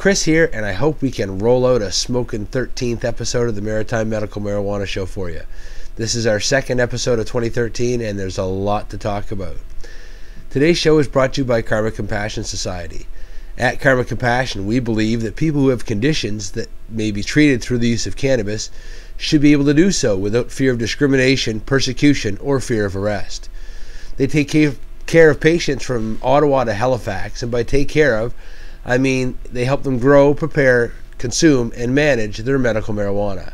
Chris here, and I hope we can roll out a smoking 13th episode of the Maritime Medical Marijuana Show for you. This is our second episode of 2013, and there's a lot to talk about. Today's show is brought to you by Karma Compassion Society. At Karma Compassion, we believe that people who have conditions that may be treated through the use of cannabis should be able to do so without fear of discrimination, persecution, or fear of arrest. They take care of patients from Ottawa to Halifax, and by take care of, I mean they help them grow, prepare, consume, and manage their medical marijuana.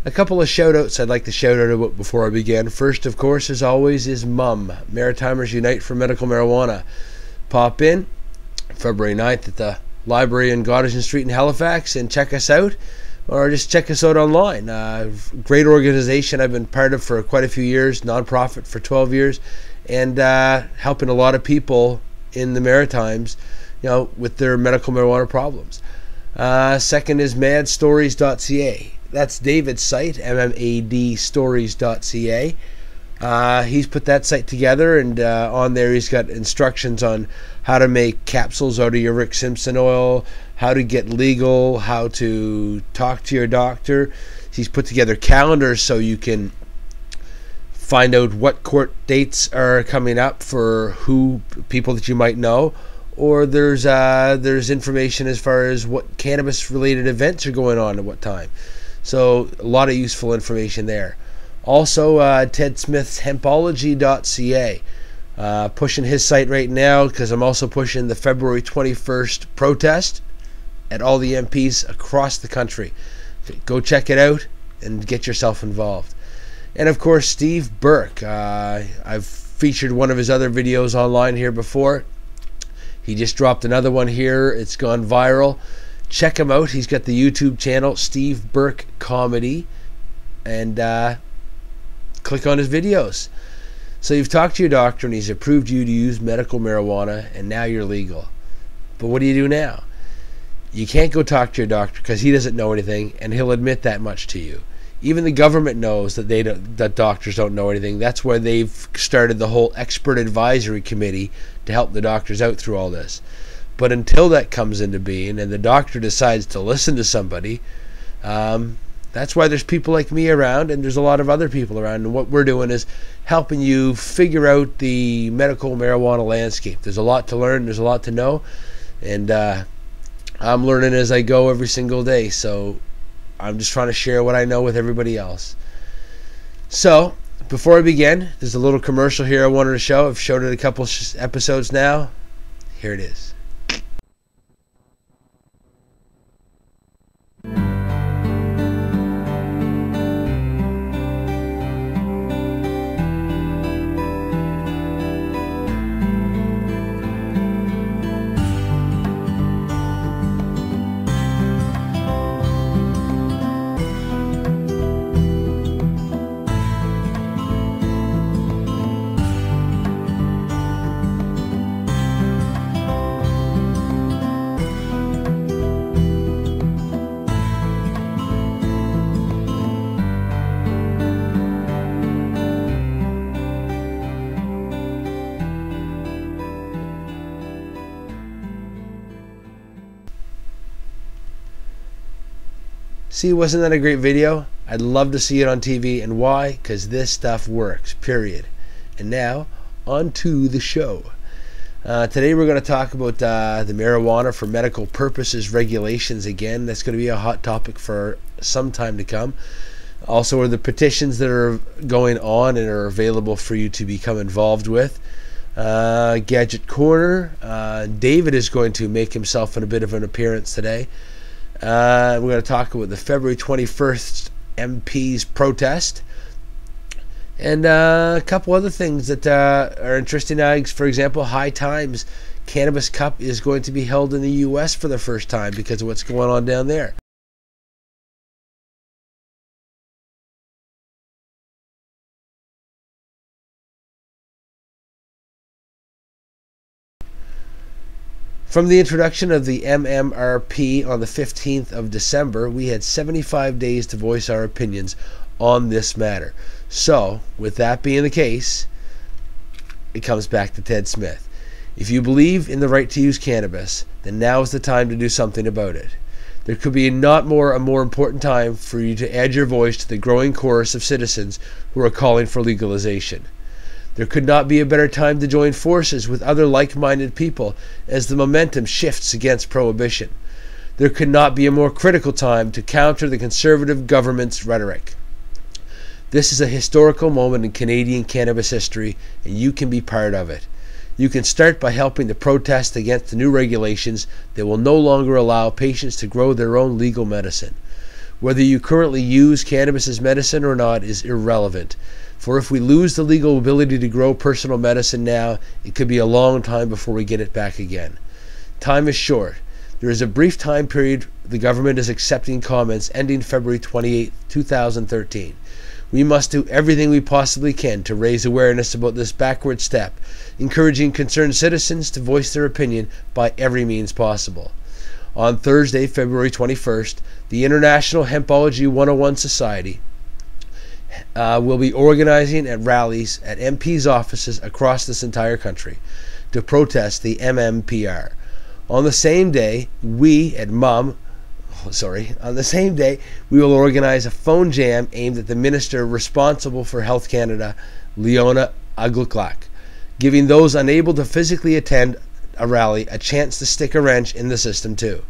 A couple of shout-outs I'd like to shout out about before I begin. First, of course, as always, is MUM, Maritimers Unite for Medical Marijuana. Pop in February 9th at the library in Goddison Street in Halifax and check us out, or just check us out online. Great organization I've been part of for quite a few years, non-profit for 12 years, and helping a lot of people in the Maritimes, with their medical marijuana problems. Second is madstories.ca. That's David's site, MMADstories.ca. He's put that site together, and on there he's got instructions on how to make capsules out of your Rick Simpson oil, how to get legal, how to talk to your doctor. He's put together calendars so you can find out what court dates are coming up for people that you might know, or there's information as far as what cannabis related events are going on at what time. So a lot of useful information there. Also, Ted Smith's hempology.ca, pushing his site right now because I'm also pushing the February 21st protest at all the MPs across the country. Go check it out and get yourself involved. And of course, Steve Burke. I've featured one of his other videos online here before. He just dropped another one here. It's gone viral. Check him out. He's got the YouTube channel, Steve Burke Comedy, and click on his videos. So you've talked to your doctor and he's approved you to use medical marijuana, and now you're legal. But what do you do now? You can't go talk to your doctor because he doesn't know anything, and he'll admit that much to you. Even the government knows that that doctors don't know anything. That's why they've started the whole expert advisory committee to help the doctors out through all this. But until that comes into being and the doctor decides to listen to somebody, that's why there's people like me around, and there's a lot of other people around. And what we're doing is helping you figure out the medical marijuana landscape. There's a lot to learn. There's a lot to know. And I'm learning as I go every single day. So I'm just trying to share what I know with everybody else. So before I begin, there's a little commercial here I wanted to show. I've showed it a couple episodes now. Here it is. See, wasn't that a great video? I'd love to see it on TV. And why? Because this stuff works, period. And now, on to the show. Today we're going to talk about the marijuana for medical purposes regulations again. That's going to be a hot topic for some time to come. Also, are the petitions that are going on and are available for you to become involved with. Gadget Corner. David is going to make himself a bit of an appearance today. We're going to talk about the February 21st MP's protest, and a couple other things that are interesting. For example, High Times Cannabis Cup is going to be held in the U.S. for the first time because of what's going on down there. From the introduction of the MMRP on the 15th of December, we had 75 days to voice our opinions on this matter. So, with that being the case, it comes back to Ted Smith. If you believe in the right to use cannabis, then now is the time to do something about it. There could be a more important time for you to add your voice to the growing chorus of citizens who are calling for legalization. There could not be a better time to join forces with other like-minded people as the momentum shifts against prohibition. There could not be a more critical time to counter the conservative government's rhetoric. This is a historical moment in Canadian cannabis history, and you can be part of it. You can start by helping to protest against the new regulations that will no longer allow patients to grow their own legal medicine. Whether you currently use cannabis as medicine or not is irrelevant, for if we lose the legal ability to grow personal medicine now, it could be a long time before we get it back again. Time is short. There is a brief time period the government is accepting comments ending February 28, 2013. We must do everything we possibly can to raise awareness about this backward step, encouraging concerned citizens to voice their opinion by every means possible. On Thursday, February 21st, the International Hempology 101 Society will be organizing at rallies at MPs' offices across this entire country to protest the MMPR. On the same day, we will organize a phone jam aimed at the minister responsible for Health Canada, Leona Agluklak, giving those unable to physically attend a rally a chance to stick a wrench in the system too.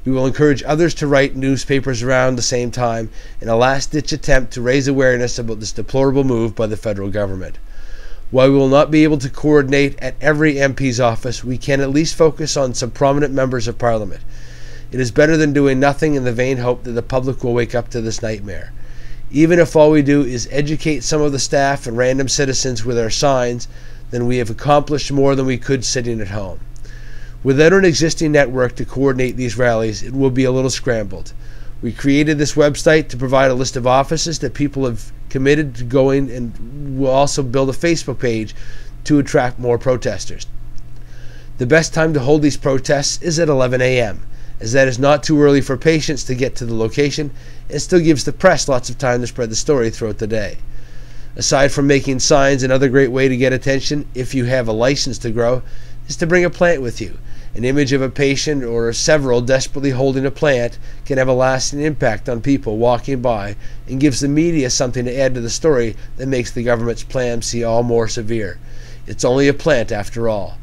We will encourage others to write newspapers around the same time in a last-ditch attempt to raise awareness about this deplorable move by the federal government. While we will not be able to coordinate at every MP's office, we can at least focus on some prominent members of Parliament. It is better than doing nothing in the vain hope that the public will wake up to this nightmare. Even if all we do is educate some of the staff and random citizens with our signs, then we have accomplished more than we could sitting at home. Without an existing network to coordinate these rallies, it will be a little scrambled. We created this website to provide a list of offices that people have committed to going, and we'll also build a Facebook page to attract more protesters. The best time to hold these protests is at 11 a.m., as that is not too early for patients to get to the location and still gives the press lots of time to spread the story throughout the day. Aside from making signs, another great way to get attention, if you have a license to grow, is to bring a plant with you. An image of a patient or several desperately holding a plant can have a lasting impact on people walking by and gives the media something to add to the story that makes the government's plan seem all more severe. It's only a plant after all.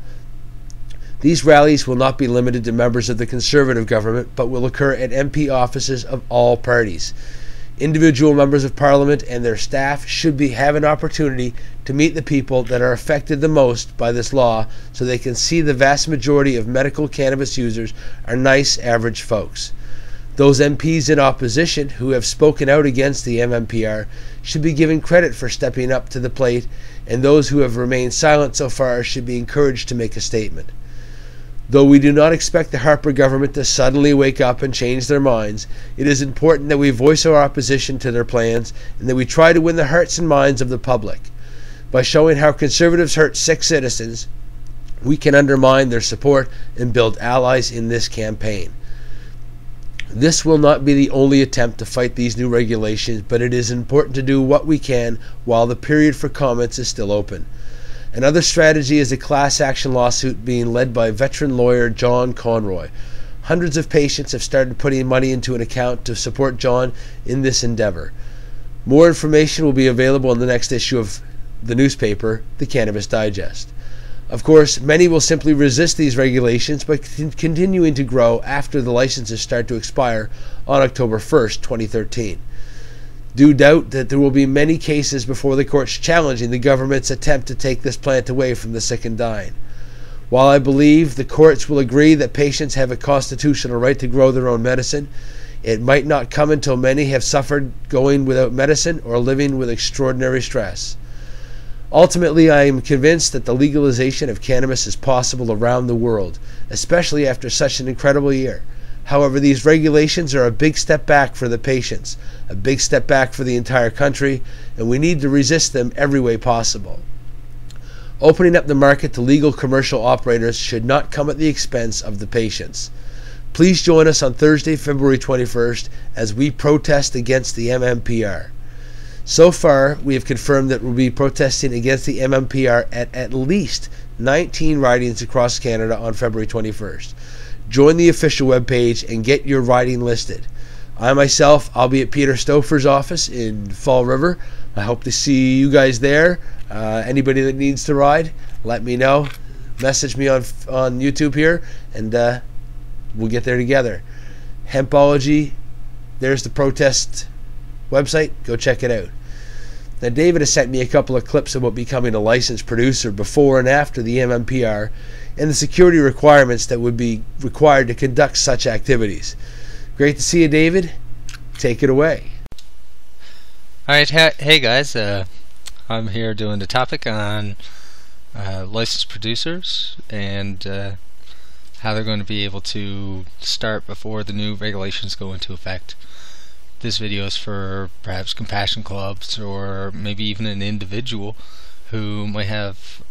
These rallies will not be limited to members of the Conservative government, but will occur at MP offices of all parties. Individual members of Parliament and their staff should have an opportunity to meet the people that are affected the most by this law, so they can see the vast majority of medical cannabis users are nice, average folks. Those MPs in opposition who have spoken out against the MMPR should be given credit for stepping up to the plate, and those who have remained silent so far should be encouraged to make a statement. Though we do not expect the Harper government to suddenly wake up and change their minds, it is important that we voice our opposition to their plans and that we try to win the hearts and minds of the public. By showing how conservatives hurt sick citizens, we can undermine their support and build allies in this campaign. This will not be the only attempt to fight these new regulations, but it is important to do what we can while the period for comments is still open. Another strategy is a class action lawsuit being led by veteran lawyer John Conroy. Hundreds of patients have started putting money into an account to support John in this endeavor. More information will be available in the next issue of the newspaper, the Cannabis Digest. Of course, many will simply resist these regulations by continuing to grow after the licenses start to expire on October 1st, 2013. Do doubt that there will be many cases before the courts challenging the government's attempt to take this plant away from the sick and dying. While I believe the courts will agree that patients have a constitutional right to grow their own medicine, it might not come until many have suffered going without medicine or living with extraordinary stress. Ultimately, I am convinced that the legalization of cannabis is possible around the world, especially after such an incredible year. However, these regulations are a big step back for the patients, a big step back for the entire country, and we need to resist them every way possible. Opening up the market to legal commercial operators should not come at the expense of the patients. Please join us on Thursday, February 21st, as we protest against the MMPR. So far, we have confirmed that we'll be protesting against the MMPR at least 19 ridings across Canada on February 21st. Join the official webpage and get your riding listed. I myself, I'll be at Peter Stouffer's office in Fall River. I hope to see you guys there. Anybody that needs to ride, let me know. Message me on YouTube here, and we'll get there together. Hempology, there's the protest website. Go check it out. Now, David has sent me a couple of clips about becoming a licensed producer before and after the MMPR and the security requirements that would be required to conduct such activities. Great to see you, David. Take it away. Alright, hey guys, I'm here doing the topic on licensed producers and how they're going to be able to start before the new regulations go into effect. This video is for perhaps compassion clubs or maybe even an individual who might have,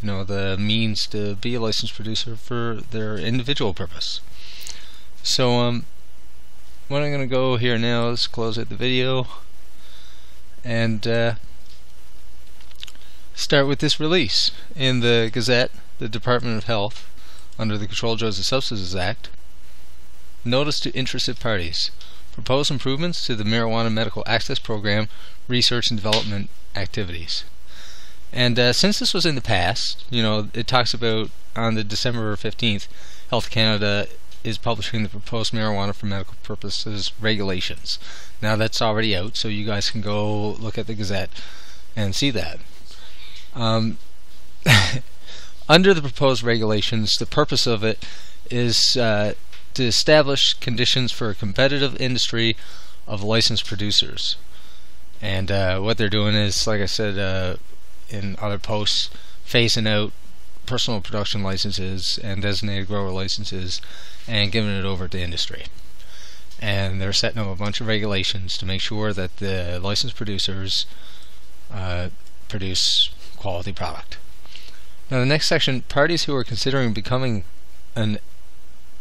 you know, the means to be a licensed producer for their individual purpose. So what I'm going to go here now is close out the video and start with this release. In the Gazette, the Department of Health, under the Controlled Drugs and Substances Act, notice to interested parties. Propose improvements to the Marijuana Medical Access Program research and development activities. And since this was in the past, you know, it talks about on the December 15th, Health Canada is publishing the proposed marijuana for medical purposes regulations. Now that's already out, so you guys can go look at the Gazette and see that. Under the proposed regulations, the purpose of it is to establish conditions for a competitive industry of licensed producers. And what they're doing is, like I said in other posts, phasing out personal production licenses and designated grower licenses and giving it over to industry. And they're setting up a bunch of regulations to make sure that the licensed producers produce quality product. Now the next section, parties who are considering becoming an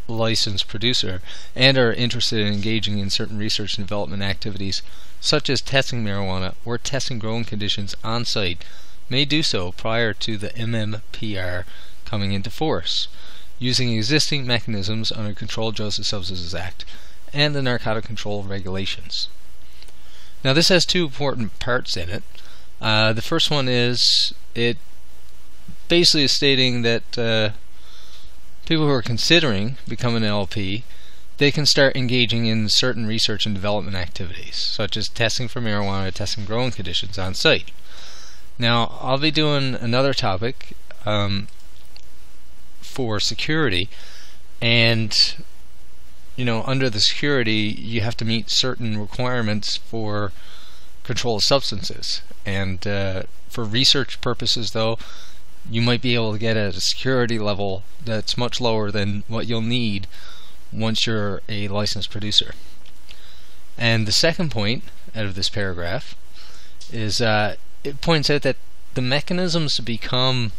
licensed producer and are interested in engaging in certain research and development activities such as testing marijuana or testing growing conditions on site may do so prior to the MMPR coming into force, using existing mechanisms under Controlled Drugs and Substances Act and the Narcotic Control Regulations. Now this has two important parts in it. The first one is, it basically is stating that people who are considering becoming an LP, they can start engaging in certain research and development activities, such as testing for marijuana, testing growing conditions on site. Now, I'll be doing another topic for security, and you know, under the security, you have to meet certain requirements for controlled substances. And for research purposes, though, you might be able to get at a security level that's much lower than what you'll need once you're a licensed producer. And the second point out of this paragraph is it points out that the mechanisms to become,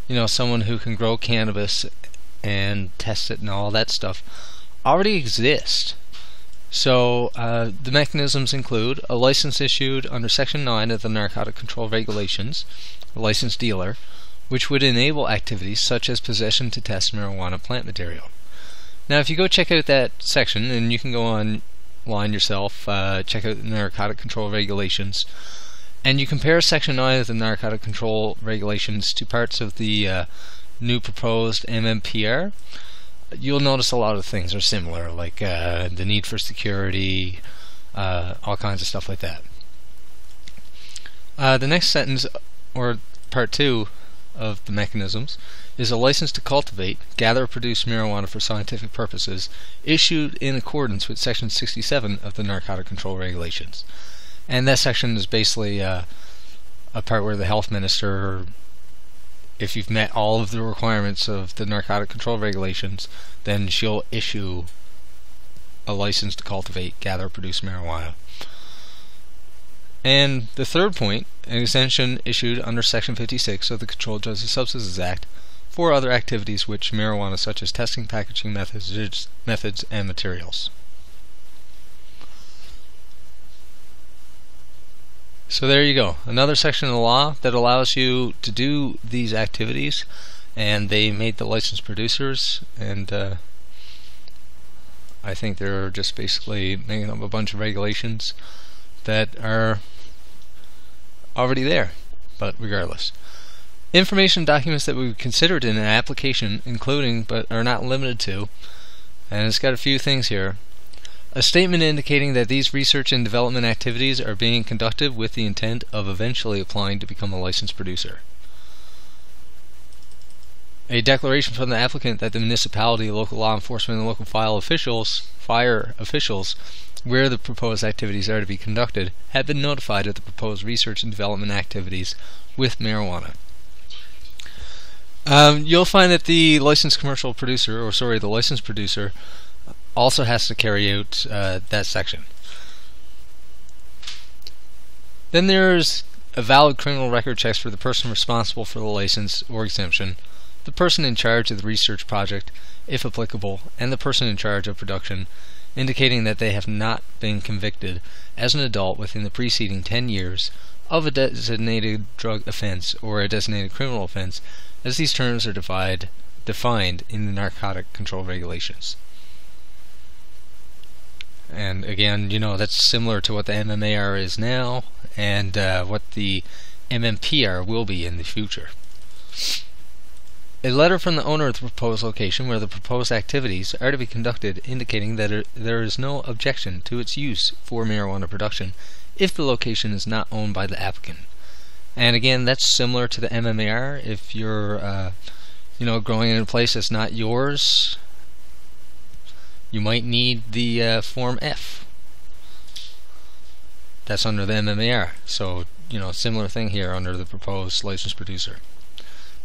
you know, someone who can grow cannabis and test it and all that stuff already exist. So the mechanisms include a license issued under Section 9 of the Narcotic Control Regulations, a licensed dealer, which would enable activities such as possession to test marijuana plant material. Now if you go check out that section, and you can go online yourself, check out the Narcotic Control Regulations, and you compare Section 9 of the Narcotic Control Regulations to parts of the new proposed MMPR, you'll notice a lot of things are similar, like the need for security, all kinds of stuff like that. The next sentence, or part 2 of the mechanisms, is a license to cultivate, gather, or produce marijuana for scientific purposes, issued in accordance with Section 67 of the Narcotic Control Regulations. And that section is basically a part where the health minister, if you've met all of the requirements of the Narcotic Control Regulations, then she'll issue a license to cultivate, gather, produce marijuana. And the third point, an exemption issued under Section 56 of the Controlled Drugs and Substances Act for other activities which marijuana, such as testing, packaging methods and materials. So there you go, another section of the law that allows you to do these activities, and they made the licensed producers, and I think they're just basically making up a bunch of regulations that are already there, but regardless. Information documents that we considered in an application, including but are not limited to, and it's got a few things here. A statement indicating that these research and development activities are being conducted with the intent of eventually applying to become a licensed producer. A declaration from the applicant that the municipality, local law enforcement, and local fire officials, where the proposed activities are to be conducted, have been notified of the proposed research and development activities with marijuana. You'll find that the licensed producer also has to carry out that section. Then there's a valid criminal record checks for the person responsible for the license or exemption, the person in charge of the research project, if applicable, and the person in charge of production, indicating that they have not been convicted as an adult within the preceding 10 years of a designated drug offense or a designated criminal offense, as these terms are defined in the narcotic control regulations. And again, you know, that's similar to what the MMAR is now and what the MMPR will be in the future. A letter from the owner of the proposed location where the proposed activities are to be conducted, indicating that there is no objection to its use for marijuana production if the location is not owned by the applicant. And again, that's similar to the MMAR. If you're growing in a place that's not yours, you might need the Form F. That's under the MMAR. So, similar thing here under the proposed licensed producer.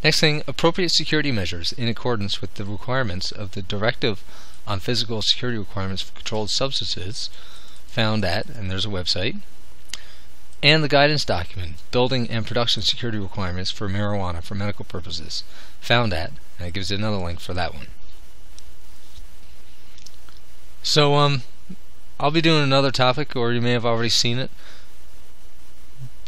Next thing, appropriate security measures in accordance with the requirements of the Directive on Physical Security Requirements for Controlled Substances, found at, and there's a website, and the guidance document, Building and Production Security Requirements for Marijuana for Medical Purposes, found at, and it gives you another link for that one. So, I'll be doing another topic, or you may have already seen it,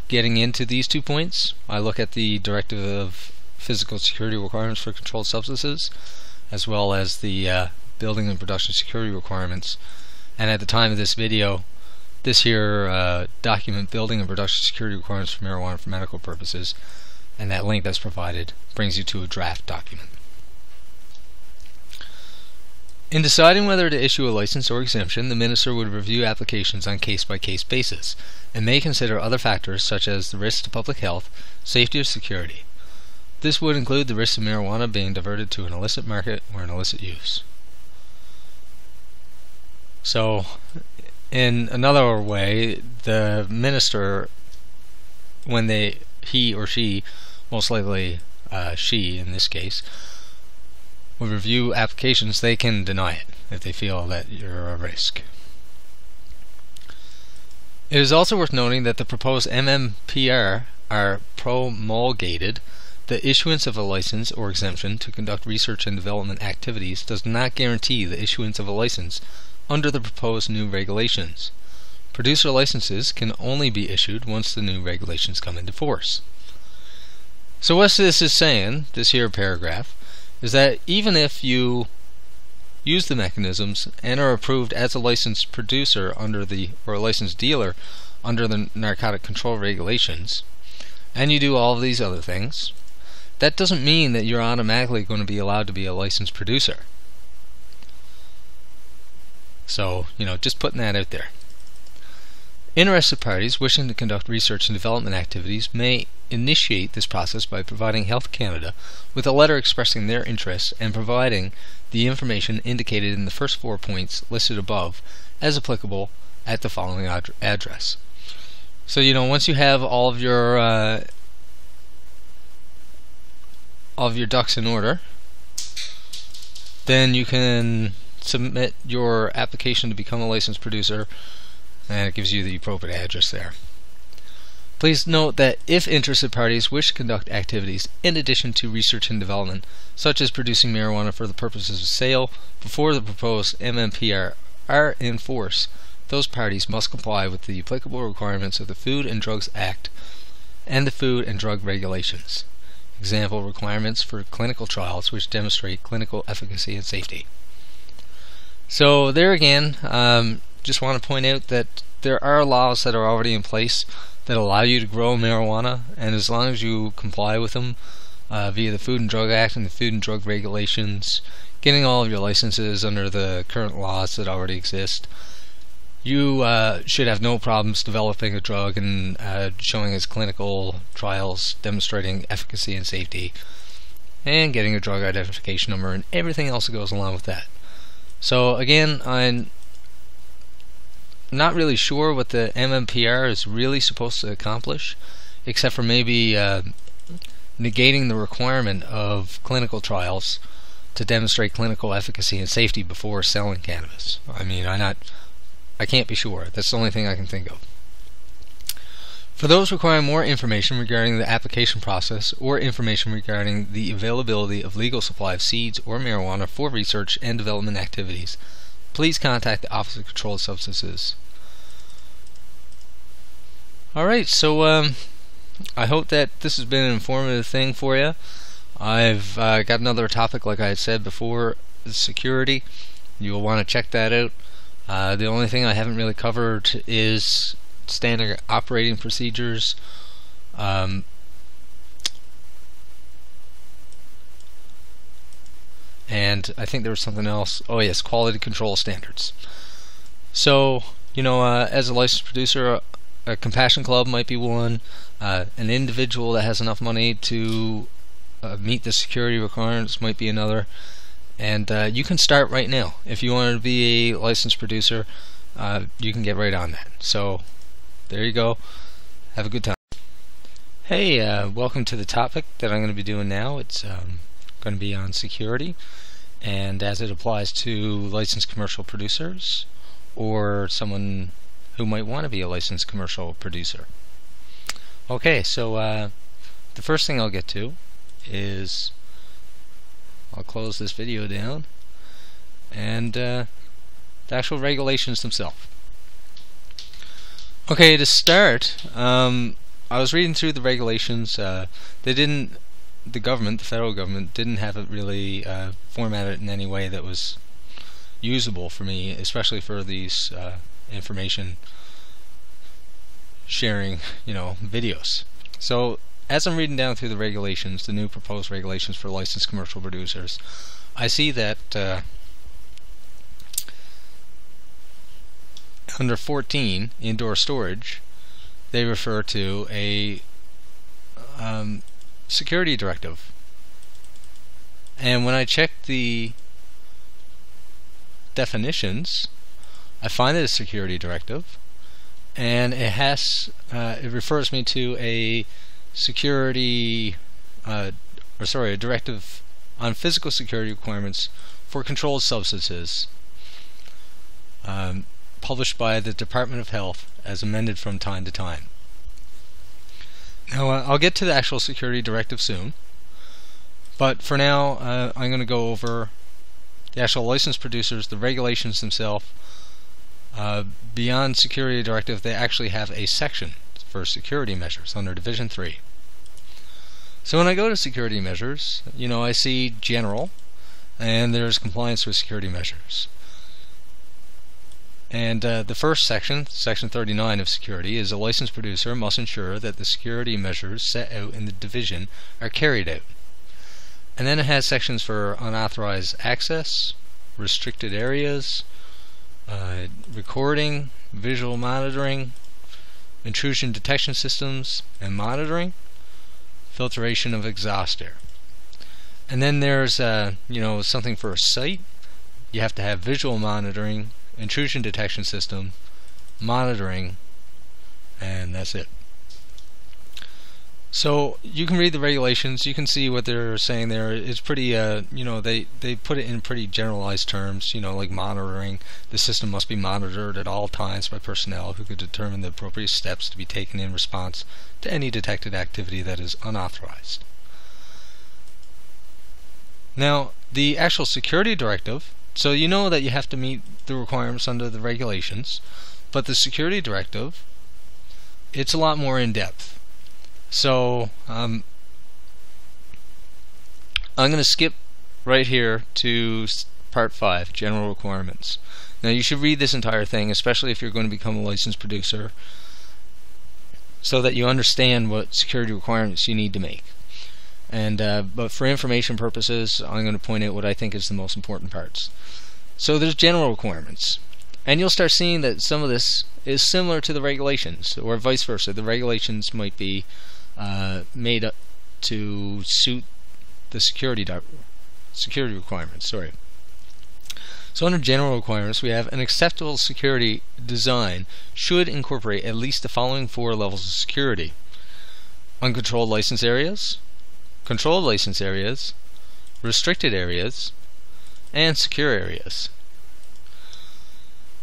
getting into these 2 points. I look at the Directive of Physical Security Requirements for Controlled Substances, as well as the Building and Production Security Requirements. And at the time of this video, this here document, Building and Production Security Requirements for Marijuana for Medical Purposes, and that link that's provided brings you to a draft document. In deciding whether to issue a license or exemption, the Minister would review applications on case-by-case basis, and may consider other factors such as the risk to public health, safety, or security. This would include the risk of marijuana being diverted to an illicit market or an illicit use. So, in another way, the Minister, when he or she, most likely she in this case, would review applications, they can deny it if they feel that you're a risk. It is also worth noting that the proposed MMPR are promulgated. The issuance of a license or exemption to conduct research and development activities does not guarantee the issuance of a license under the proposed new regulations. Producer licenses can only be issued once the new regulations come into force. So what this is saying, this here paragraph, is that even if you use the mechanisms and are approved as a licensed producer or a licensed dealer under the narcotic control regulations, and you do all of these other things, that doesn't mean that you're automatically going to be allowed to be a licensed producer. So, just putting that out there. Interested parties wishing to conduct research and development activities may initiate this process by providing Health Canada with a letter expressing their interest and providing the information indicated in the first 4 points listed above as applicable at the following address. So, once you have all of your ducks in order, then you can submit your application to become a licensed producer, and it gives you the appropriate address there. Please note that if interested parties wish to conduct activities in addition to research and development, such as producing marijuana for the purposes of sale, before the proposed MMPR are in force, those parties must comply with the applicable requirements of the Food and Drugs Act and the Food and Drug Regulations. Example requirements for clinical trials which demonstrate clinical efficacy and safety. So there again, just want to point out that there are laws that are already in place that allow you to grow marijuana, and as long as you comply with them via the Food and Drug Act and the Food and Drug Regulations, getting all of your licenses under the current laws that already exist, you should have no problems developing a drug and showing its clinical trials demonstrating efficacy and safety, and getting a drug identification number and everything else that goes along with that. So again, I'm not really sure what the MMPR is really supposed to accomplish, except for maybe negating the requirement of clinical trials to demonstrate clinical efficacy and safety before selling cannabis. I mean, I can't be sure. That's the only thing I can think of. For those requiring more information regarding the application process or information regarding the availability of legal supply of seeds or marijuana for research and development activities, please contact the Office of Controlled Substances. Alright, so I hope that this has been an informative thing for you. I've got another topic, like I had said before, security. You'll want to check that out. The only thing I haven't really covered is standard operating procedures. And I think there was something else. Oh yes, quality control standards. So, as a licensed producer, a compassion club might be one. An individual that has enough money to meet the security requirements might be another. And you can start right now. If you want to be a licensed producer, you can get right on that. So there you go. Have a good time. Hey, welcome to the topic that I'm going to be doing now. It's going to be on security, and as it applies to licensed commercial producers or someone who might want to be a licensed commercial producer. Okay, so the first thing I'll get to is I'll close this video down, and the actual regulations themselves. Okay, to start, I was reading through the regulations. The federal government, didn't have it really formatted in any way that was usable for me, especially for these information sharing, videos. So as I'm reading down through the regulations, the new proposed regulations for licensed commercial producers, I see that under 14, indoor storage, they refer to a security directive. And when I check the definitions, I find it a security directive, and it refers me to a security, a directive on physical security requirements for controlled substances, published by the Department of Health as amended from time to time. Now I'll get to the actual security directive soon, but for now I'm going to go over the actual licensed producers, the regulations themselves. Beyond security directive, they actually have a section for security measures under Division 3. So when I go to security measures, I see general, and there's compliance with security measures. And the first section, Section 39 of security, is a licensed producer must ensure that the security measures set out in the division are carried out. And then it has sections for unauthorized access, restricted areas, recording, visual monitoring, intrusion detection systems and monitoring, filtration of exhaust air. And then there's something for a site. You have to have visual monitoring, intrusion detection system, monitoring, and that's it. So you can read the regulations, you can see what they're saying there. It's pretty, they put it in pretty generalized terms, like monitoring. The system must be monitored at all times by personnel who could determine the appropriate steps to be taken in response to any detected activity that is unauthorized. Now, the actual security directive, so you know that you have to meet the requirements under the regulations. But the security directive, it's a lot more in depth. So I'm going to skip right here to part 5, general requirements. Now you should read this entire thing, especially if you're going to become a licensed producer, so that you understand what security requirements you need to make. And but for information purposes, I'm going to point out what I think is the most important parts. So there's general requirements, and you'll start seeing that some of this is similar to the regulations, or vice versa. The regulations might be made up to suit the security requirements. So under general requirements, we have an acceptable security design should incorporate at least the following 4 levels of security: uncontrolled license areas, controlled license areas, restricted areas, and secure areas.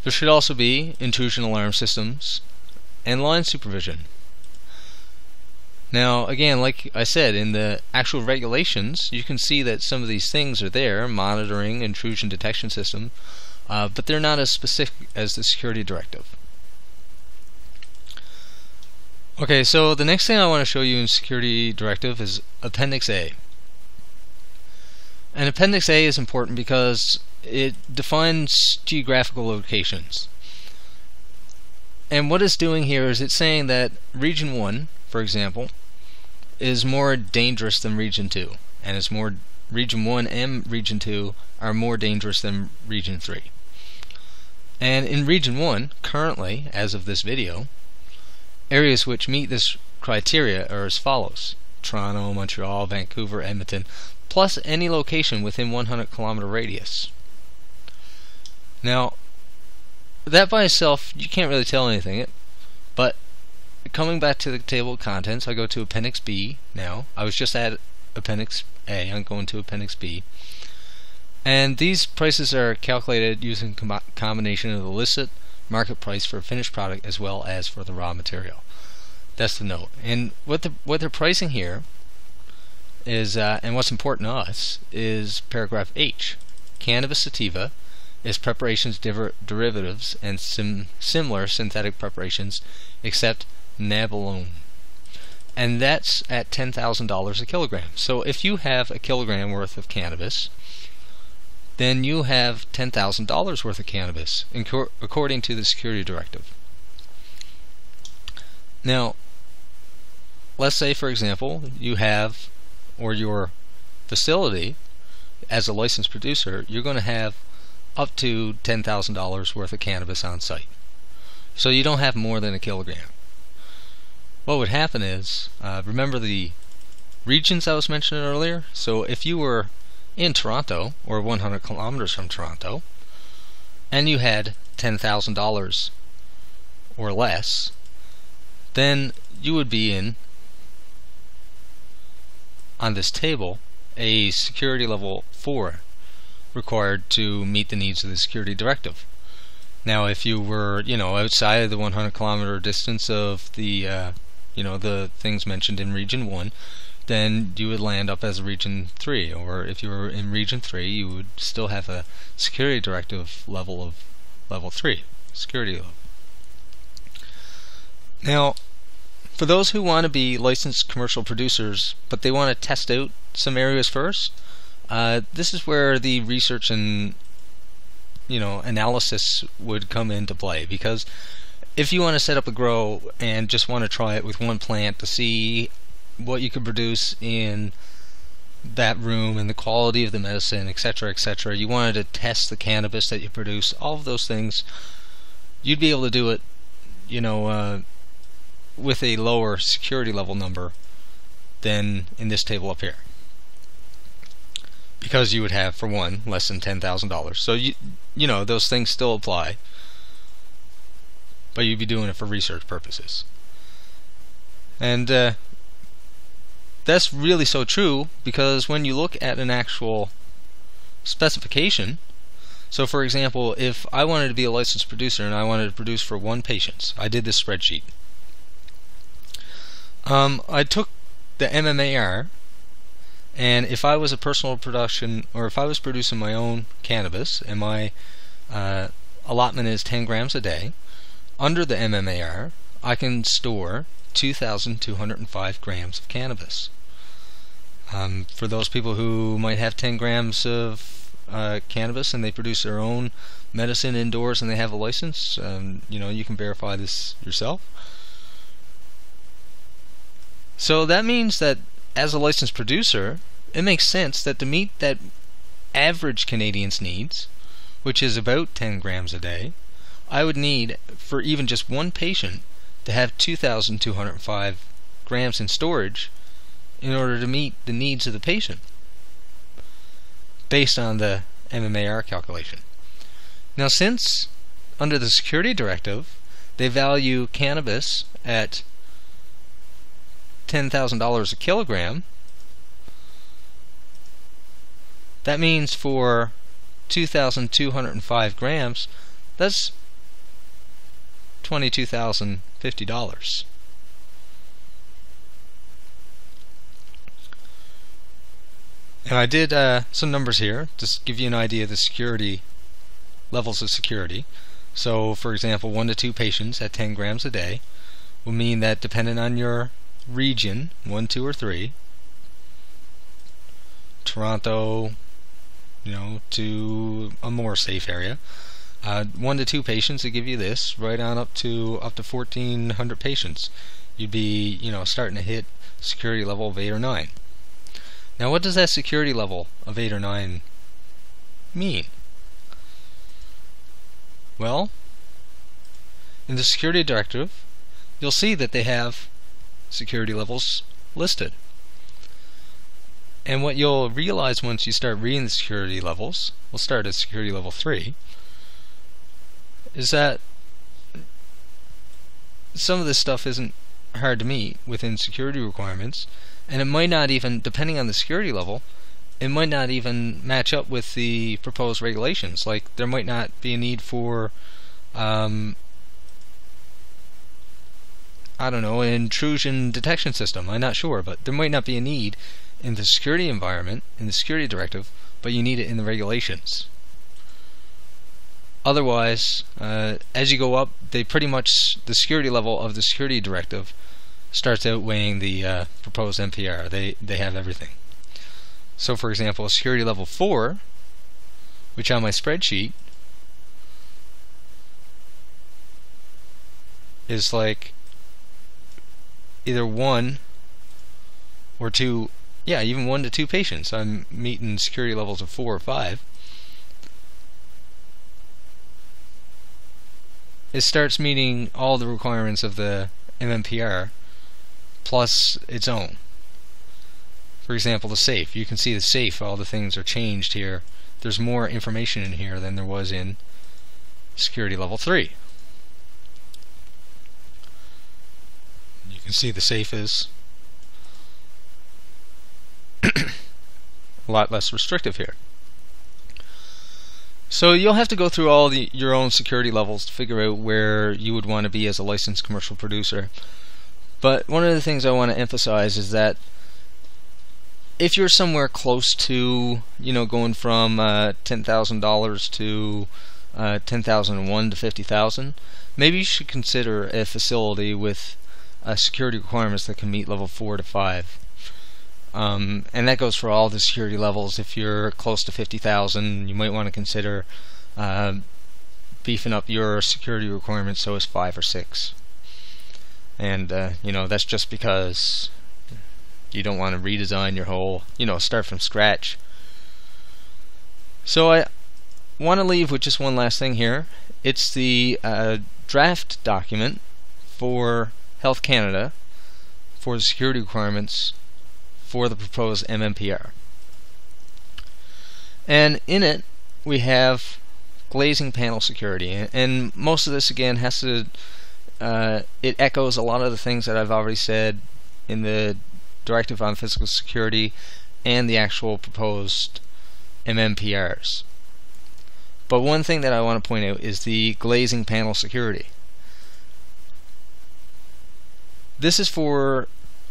There should also be intrusion alarm systems and line supervision. Now again, like I said, in the actual regulations you can see that some of these things are there: monitoring, intrusion detection system, but they're not as specific as the security directive. Okay, so the next thing I want to show you in security directive is Appendix A. And Appendix A is important because it defines geographical locations. And what it's doing here is it's saying that Region 1, for example, is more dangerous than Region 2, and it's more Region 1 and Region 2 are more dangerous than Region 3. And in Region 1, currently, as of this video, areas which meet this criteria are as follows: Toronto, Montreal, Vancouver, Edmonton, plus any location within 100-kilometer radius. Now, that by itself, you can't really tell anything, but coming back to the table of contents, I go to Appendix B now. I was just at Appendix A, I'm going to Appendix B. And these prices are calculated using combination of the illicit market price for a finished product as well as for the raw material. That's the note. And what they're pricing here is, and what's important to us, is paragraph H. Cannabis sativa is preparations, derivatives, and similar synthetic preparations except Nabalone, and that's at $10,000 a kilogram. So if you have a kilogram worth of cannabis, then you have $10,000 worth of cannabis, according to the security directive. Now, let's say, for example, you have, or your facility, as a licensed producer, you're going to have up to $10,000 worth of cannabis on site. So you don't have more than a kilogram. What would happen is, remember the regions I was mentioning earlier? So if you were in Toronto, or 100 kilometers from Toronto, and you had $10,000 or less, then you would be in, on this table, a security level 4 required to meet the needs of the security directive. Now if you were, outside of the 100-kilometer distance of the the things mentioned in Region 1, then you would land up as Region 3, or if you were in Region 3, you would still have a security directive level of level 3, security level. Now, for those who want to be licensed commercial producers, but they want to test out some areas first, this is where the research and analysis would come into play, because if you want to set up a grow and just want to try it with one plant to see what you could produce in that room and the quality of the medicine, etc., etc., you wanted to test the cannabis that you produce, all of those things, you'd be able to do it, with a lower security level number than in this table up here, because you would have, for one, less than $10,000. So those things still apply, but you'd be doing it for research purposes. And that's really so true, because when you look at an actual specification, so for example, if I wanted to be a licensed producer and I wanted to produce for 1 patient, I did this spreadsheet. I took the MMPR, and if I was a personal production, or if I was producing my own cannabis and my allotment is 10 grams a day, under the MMAR, I can store 2,205 grams of cannabis. For those people who might have 10 grams of cannabis and they produce their own medicine indoors and they have a license, you can verify this yourself. So that means that as a licensed producer, it makes sense that to meet that average Canadian's needs, which is about 10 grams a day, I would need, for even just one patient, to have 2,205 grams in storage in order to meet the needs of the patient, based on the MMAR calculation. Now, since under the security directive they value cannabis at $10,000 a kilogram, that means for 2,205 grams, that's $22,050. And I did some numbers here to give you an idea of the security levels of security. So, for example, 1 to 2 patients at 10 grams a day will mean that, depending on your region, 1, 2, or 3, Toronto, to a more safe area, 1 to 2 patients will give you this, right on up to 1,400 patients. You'd be, starting to hit security level of 8 or 9. Now, what does that security level of 8 or 9 mean? Well, in the security directive, you'll see that they have security levels listed. And what you'll realize once you start reading the security levels, we'll start at security level 3, is that some of this stuff isn't hard to meet within security requirements, and it might not even, depending on the security level, it might not even match up with the proposed regulations. Like, there might not be a need for an intrusion detection system. I'm not sure, but there might not be a need in the security environment, in the security directive, but you need it in the regulations. Otherwise, as you go up, the security level of the security directive starts outweighing the proposed MPR. They have everything. So, for example, security level 4, which on my spreadsheet is like either 1 or 2, even 1 to 2 patients. I'm meeting security levels of 4 or 5. It starts meeting all the requirements of the MMPR plus its own. For example, the safe. You can see the safe, all the things are changed here. There's more information in here than there was in security level 3. You can see the safe is a lot less restrictive here. So you'll have to go through all your own security levels to figure out where you would want to be as a licensed commercial producer. But one of the things I want to emphasize is that if you're somewhere close to, going from $10,000 to $10,001 to $50,000, maybe you should consider a facility with security requirements that can meet level 4 to 5. And that goes for all the security levels. If you're close to 50,000, you might want to consider beefing up your security requirements so it's 5 or 6. And that's just because you don't want to redesign your whole, start from scratch. So I want to leave with just one last thing here. It's the draft document for Health Canada for the security requirements for the proposed MMPR. And in it we have glazing panel security, and most of this again has to it echoes a lot of the things that I've already said in the Directive on Physical Security and the actual proposed MMPRs. But one thing that I want to point out is the glazing panel security. This is for,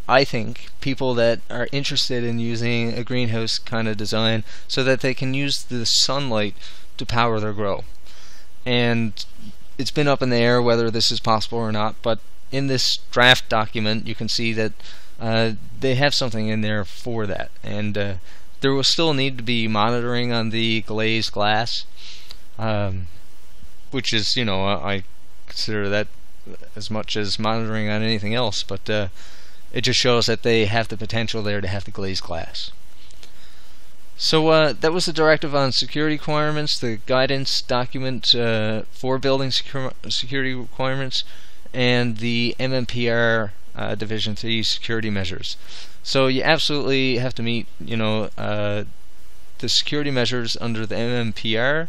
I think, people that are interested in using a greenhouse kind of design so that they can use the sunlight to power their grow. And it's been up in the air whether this is possible or not, but in this draft document you can see that they have something in there for that, and there will still need to be monitoring on the glazed glass, which is, you know, I consider that as much as monitoring on anything else, but it just shows that they have the potential there to have the glazed glass. So that was the directive on security requirements, the guidance document for building security requirements, and the MMPR Division 3 security measures. So you absolutely have to meet, you know, the security measures under the MMPR,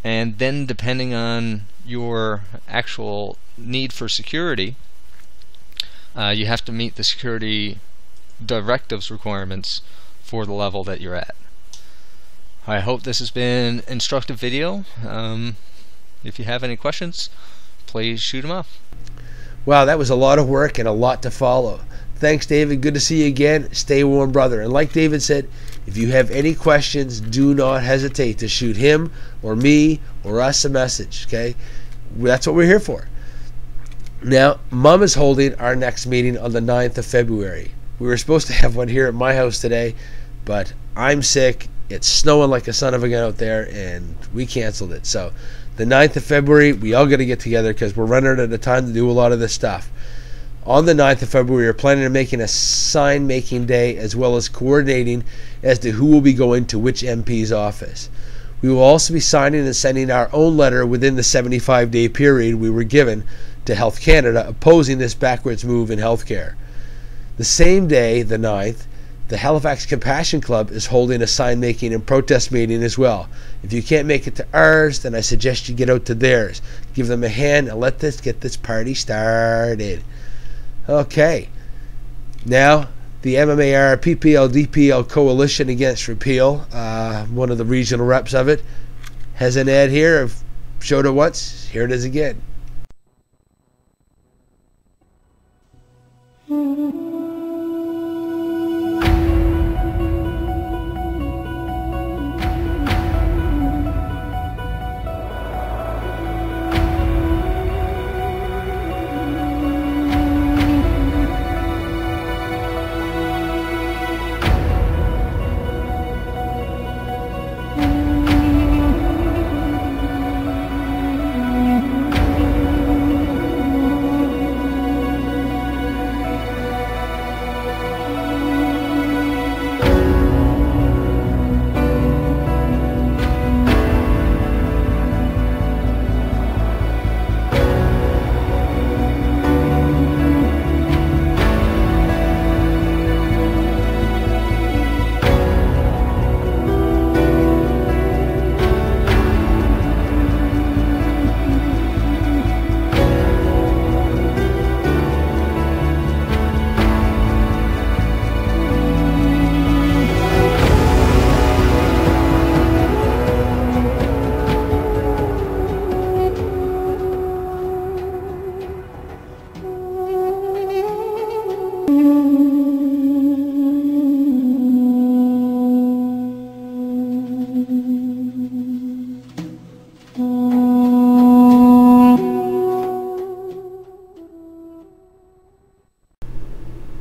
and then depending on your actual need for security, you have to meet the security directives requirements for the level that you're at. I hope this has been an instructive video. If you have any questions, please shoot them off. Wow, that was a lot of work and a lot to follow. Thanks, David. Good to see you again. Stay warm, brother. And like David said, if you have any questions, do not hesitate to shoot him or me or us a message, okay? That's what we're here for. Now, Mom is holding our next meeting on the 9th of February. We were supposed to have one here at my house today, but I'm sick. It's snowing like a son of a gun out there, and we canceled it. So the 9th of February, we all got to get together because we're running out of time to do a lot of this stuff. On the 9th of February, we're planning on making a sign-making day as well as coordinating as to who will be going to which MP's office. We will also be signing and sending our own letter within the 75-day period we were given to Health Canada opposing this backwards move in healthcare. The same day, the 9th, the Halifax Compassion Club is holding a sign-making and protest meeting as well. If you can't make it to ours, then I suggest you get out to theirs. Give them a hand and let's get this party started. Okay. Now, the MMAR PPL-DPL Coalition Against Repeal, one of the regional reps of it, has an ad here. I've showed it once. Here it is again.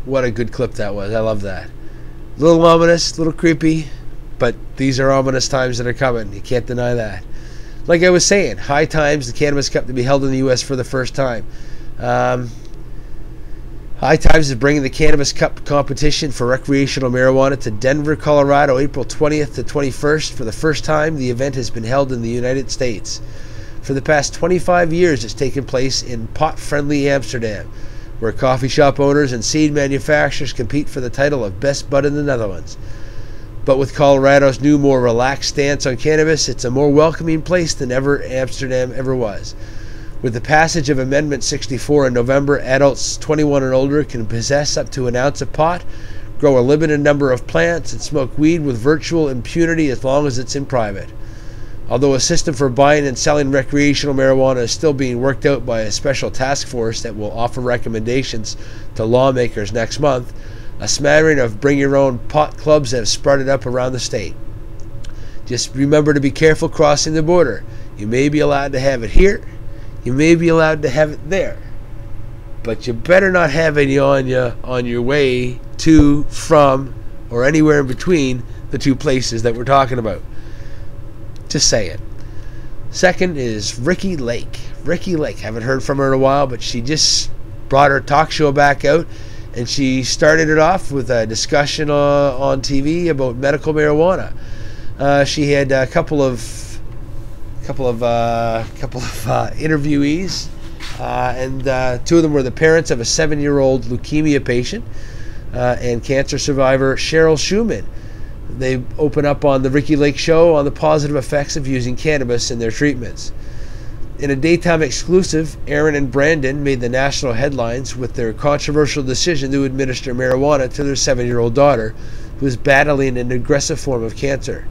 What a good clip that was. I love that. A little ominous, a little creepy, but these are ominous times that are coming. You can't deny that. Like I was saying, high times, the Cannabis Cup to be held in the U.S. for the first time. High times is bringing the Cannabis Cup competition for recreational marijuana to Denver, Colorado, April 20th to 21st. For the first time, the event has been held in the United States. For the past 25 years, it's taken place in pot-friendly Amsterdam, where coffee shop owners and seed manufacturers compete for the title of Best Bud in the Netherlands. But with Colorado's new, more relaxed stance on cannabis, it's a more welcoming place than ever Amsterdam ever was. With the passage of Amendment 64 in November, adults 21 and older can possess up to an ounce of pot, grow a limited number of plants, and smoke weed with virtual impunity as long as it's in private. Although a system for buying and selling recreational marijuana is still being worked out by a special task force that will offer recommendations to lawmakers next month, a smattering of bring-your-own pot clubs have sprouted up around the state. Just remember to be careful crossing the border. You may be allowed to have it here, you may be allowed to have it there. But you better not have any on you on your way to, from, or anywhere in between the two places that we're talking about. Just say it. Second is Ricki Lake. Ricki Lake. Haven't heard from her in a while, but she just brought her talk show back out, and she started it off with a discussion on TV about medical marijuana. She had a couple of interviewees, and two of them were the parents of a 7-year-old leukemia patient and cancer survivor Cheryl Schumann. They open up on the Ricki Lake Show on the positive effects of using cannabis in their treatments. In a daytime exclusive, Aaron and Brandon made the national headlines with their controversial decision to administer marijuana to their 7-year-old daughter, who is battling an aggressive form of cancer.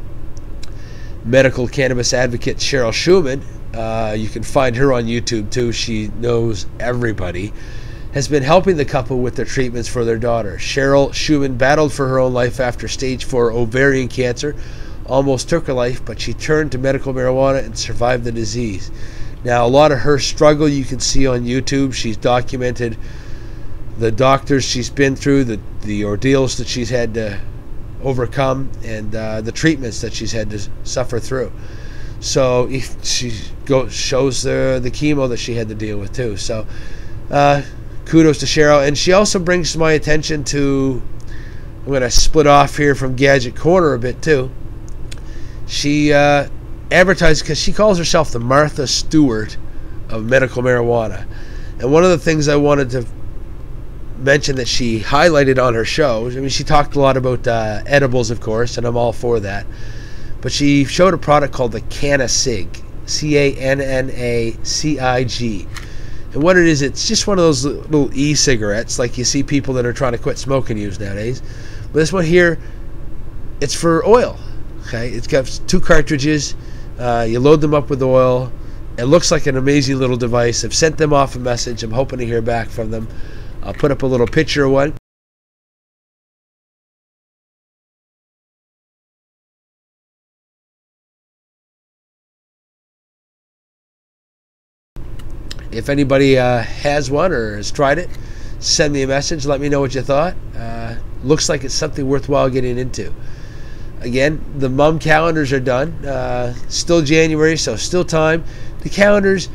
Medical cannabis advocate Cheryl Schumann, you can find her on YouTube too, she knows everybody, has been helping the couple with their treatments for their daughter. Cheryl Schumann battled for her own life after stage 4 ovarian cancer, almost took her life, but she turned to medical marijuana and survived the disease. Now, a lot of her struggle you can see on YouTube. She's documented the doctors she's been through, the ordeals that she's had to overcome, and the treatments that she's had to suffer through. So if she shows the chemo that she had to deal with too. So kudos to Cheryl. And she also brings to my attention to, I'm going to split off here from Gadget Corner a bit too. She advertised, because she calls herself the Martha Stewart of medical marijuana. And one of the things I wanted to mention that she highlighted on her show, I mean, she talked a lot about edibles, of course, and I'm all for that. But she showed a product called the Cannacig, C-A-N-N-A-C-I-G. And what it is, it's just one of those little e-cigarettes, like you see people that are trying to quit smoking use nowadays. But this one here, it's for oil. Okay, it's got 2 cartridges. You load them up with oil. It looks like an amazing little device. I've sent them off a message. I'm hoping to hear back from them. I'll put up a little picture of one. If anybody has one or has tried it, send me a message. Let me know what you thought. Looks like it's something worthwhile getting into. Again, the MUM calendars are done. Still January, so still time. The calendars,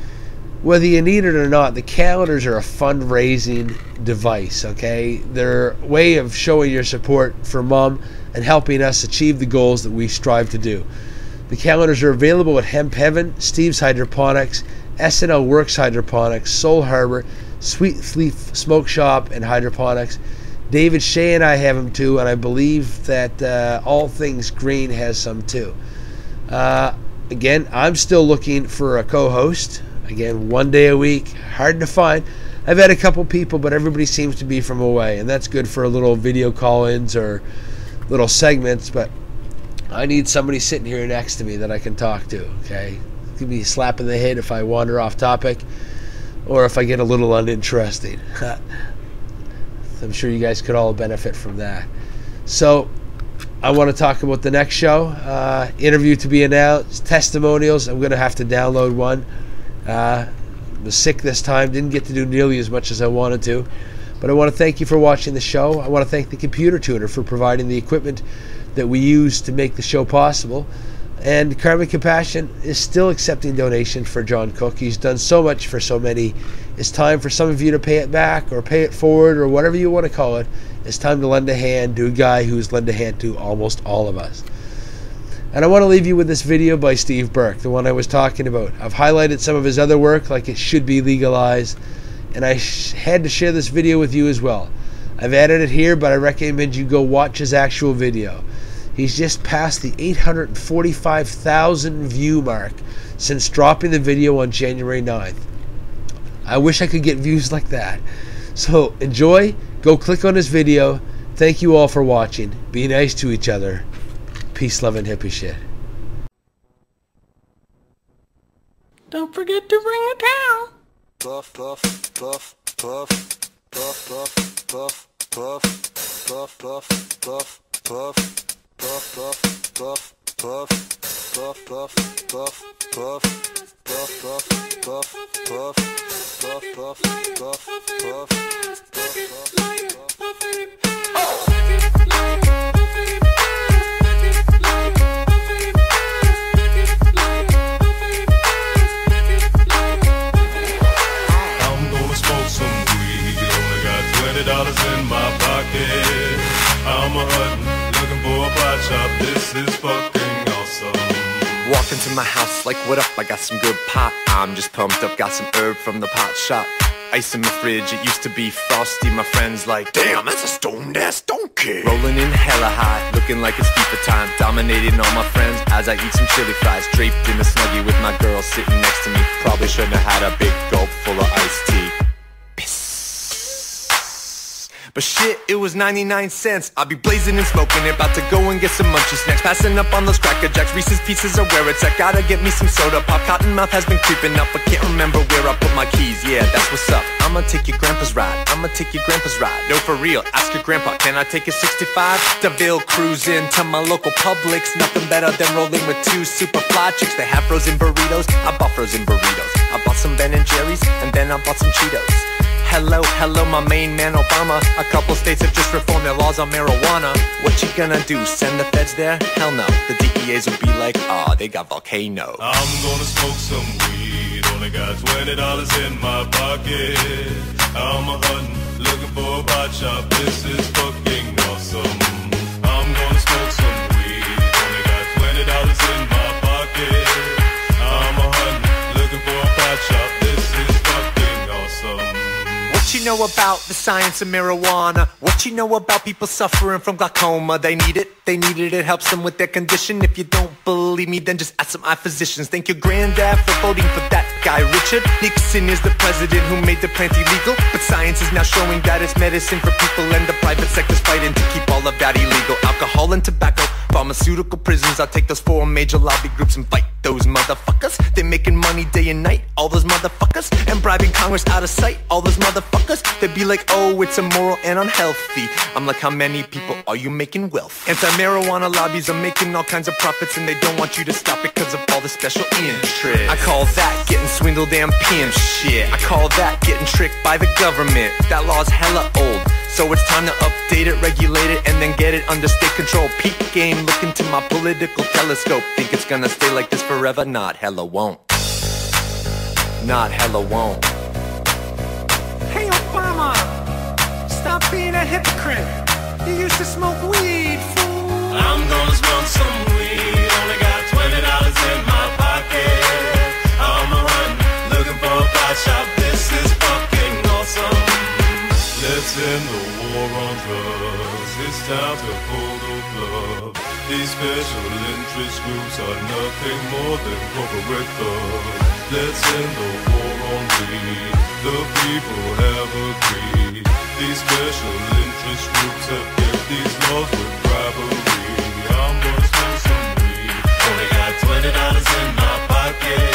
whether you need it or not, the calendars are a fundraising device, okay? They're a way of showing your support for MUM and helping us achieve the goals that we strive to do. The calendars are available at Hemp Heaven, Steve's Hydroponics, SNL Works Hydroponics, Soul Harbor, Sweet Leaf Smoke Shop and Hydroponics. David Shea and I have them too, and I believe that All Things Green has some too. Again, I'm still looking for a co-host. Again, 1 day a week, hard to find. I've had a couple people, but everybody seems to be from away, and that's good for a little video call-ins or little segments, but I need somebody sitting here next to me that I can talk to, okay? Give me a slap in the head if I wander off topic or if I get a little uninteresting. I'm sure you guys could all benefit from that. So I want to talk about the next show. Interview to be announced, testimonials. I'm going to have to download one. I was sick this time, didn't get to do nearly as much as I wanted to. But I want to thank you for watching the show. I want to thank the Computer Tuner for providing the equipment that we use to make the show possible. And Karma Compassion is still accepting donations for John Cook. He's done so much for so many. It's time for some of you to pay it back or pay it forward or whatever you want to call it. It's time to lend a hand to a guy who's lent a hand to almost all of us. And I want to leave you with this video by Steve Burke, the one I was talking about. I've highlighted some of his other work, like it should be legalized, and I had to share this video with you as well. I've added it here, but I recommend you go watch his actual video. He's just passed the 845,000 view mark since dropping the video on January 9th. I wish I could get views like that. So enjoy, go click on his video. Thank you all for watching. Be nice to each other. Peace, love, and hippie shit. Don't forget to bring a towel. Puff, puff, puff, puff, puff, puff, puff, puff, puff, puff, puff, puff. Puff, puff, puff, puff, puff, puff, puff, puff, puff, puff, puff, puff, puff, puff, puff, puff, puff, I'm gonna smoke some weed. Only got $20 in my pocket. I'm a hunting, looking for a pot shop. This is fucking awesome. Walk into my house like, what up? I got some good pot. I'm just pumped up, got some herb from the pot shop. Ice in the fridge, it used to be frosty. My friends like, damn, that's a stoned-ass donkey. Rolling in hella high, looking like it's FIFA time. Dominating all my friends as I eat some chili fries. Draped in a Snuggie with my girl sitting next to me. Probably shouldn't have had a big gulp full of iced tea. But shit, it was 99 cents. I'll be blazing and smoking it, about to go and get some munchies next. Passing up on those Cracker Jacks, Reese's Pieces are where it's at. Gotta get me some soda pop, Cottonmouth has been creeping up, but can't remember where I put my keys. Yeah, that's what's up. I'ma take your grandpa's ride, I'ma take your grandpa's ride. No, for real, ask your grandpa, can I take a 65? DeVille cruising to my local Publix. Nothing better than rolling with two super fly chicks. They have frozen burritos, I bought frozen burritos. I bought some Ben and Jerry's, and then I bought some Cheetos. Hello, hello, my main man Obama. A couple states have just reformed their laws on marijuana. What you gonna do, send the feds there? Hell no, the DEAs will be like, aw, they got volcanoes. I'm gonna smoke some weed. Only got $20 in my pocket. I'm a hunting, looking for a pot shop. This is fucking awesome. I'm gonna smoke some weed. Only got $20 in my pocket. I'm a hunting, looking for a pot shop. This is fucking awesome. What you know about the science of marijuana? What you know about people suffering from glaucoma? They need it, it helps them with their condition. If you don't believe me, then just ask some eye physicians. Thank your granddad for voting for that guy. Richard Nixon is the president who made the plant illegal, but science is now showing that it's medicine for people, and the private sector's fighting to keep all of that illegal. Alcohol and tobacco, pharmaceutical prisons. I'll take those 4 major lobby groups and fight those motherfuckers. They're making money day and night, all those motherfuckers, and bribing Congress out of sight, all those motherfuckers. They'd be like, oh, it's immoral and unhealthy. I'm like, how many people are you making wealth? Anti-marijuana lobbies are making all kinds of profits, and they don't want you to stop it because of all the special interest. I call that getting swindled and pimp shit. I call that getting tricked by the government. That law's hella old, so it's time to update it, regulate it, and then get it under state control. Peak game, look into my political telescope. Think it's gonna stay like this forever? Not hella won't. Not hella won't. Hey Obama, stop being a hypocrite. You used to smoke weed, fool. I'm gonna smoke some weed. Only got $20 in my pocket. I'm a hunting, looking for a pot shop. This is fucking awesome. Let's end the war on drugs. It's time to pull the plug. These special interest groups are nothing more than corporate thugs. Let's end the war on weed. The people have agreed. These special interest groups have kept these laws with bribery. I'm gonna smoke some weed. Only got $20 in my pocket.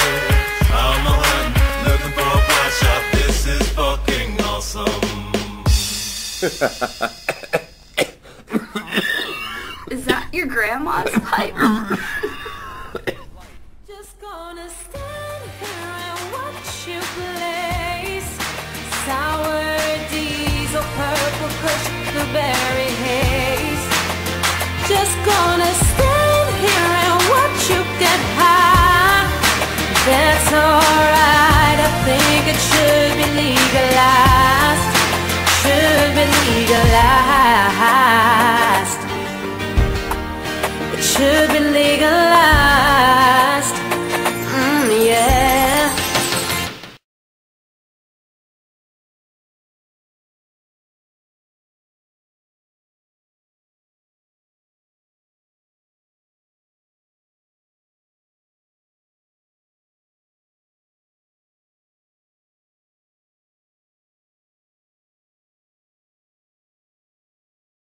I'm a hunting, looking for a pot shop. This is fucking awesome. Is that your grandma's pipe? Just gonna stay.